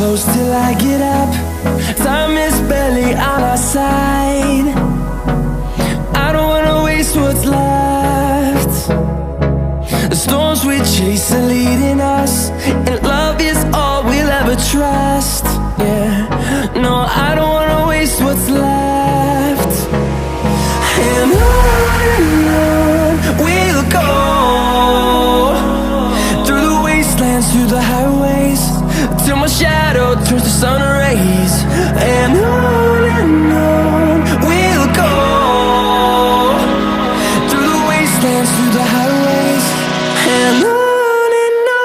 close till I get up. Time is barely on our side. I don't wanna waste what's left. The storms we chase are leading us, and love is all we'll ever trust. Yeah, no, I don't wanna waste what's left. And on we'll go, through the wastelands, through the highways, till my shadow turns to sun rays. And on we'll go, through the wastelands, through the highways, and on we'll go.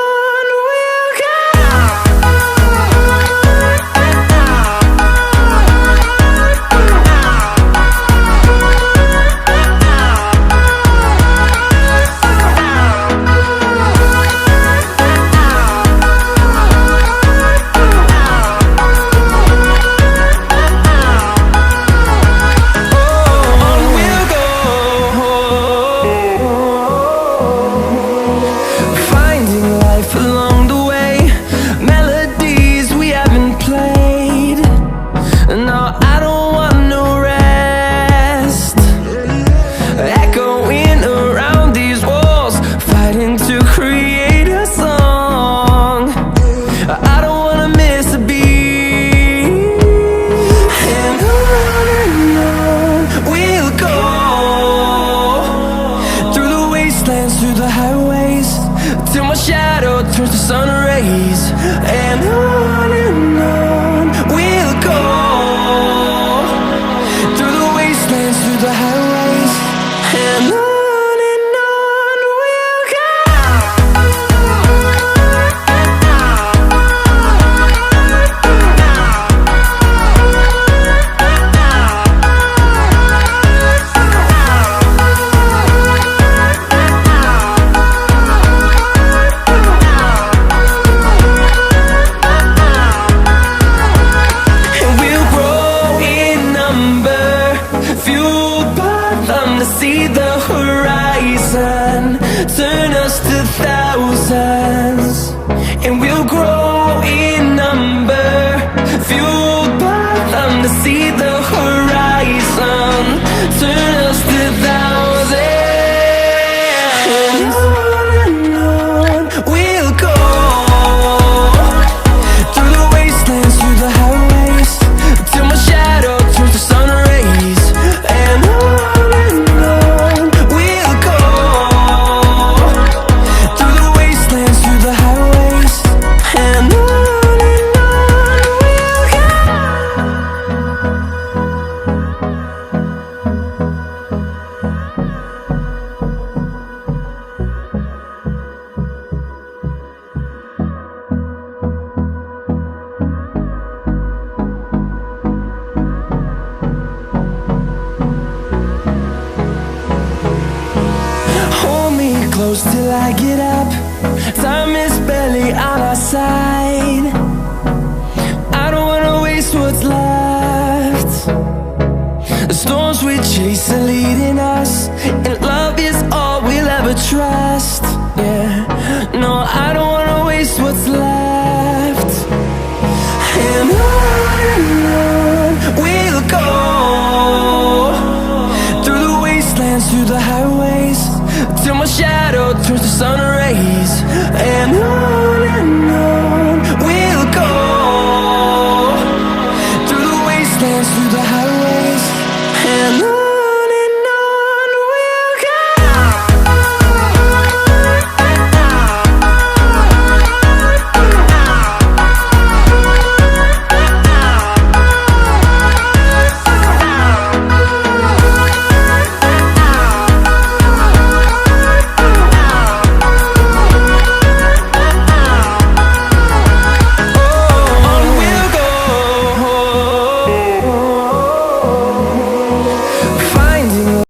Through the highways, till my shadow turns to sun rays. And on we'll go, through the wastelands, through the highways, and on we'll go. To see the horizon turn us to thousands, and we'll grow in number, fueled by them. To see the horizon turn us to thousands, and on we'll go, through the wastelands, through the highways, till my shadow turns to sun rays. And close till I get up. Time is barely on our side. I don't wanna waste what's left. The storms we chase are leading us, and love is all we'll ever trust. Yeah, no, I don't wanna waste what's left. And on we'll go, through the wastelands, through the highways, till my shadow turns to sun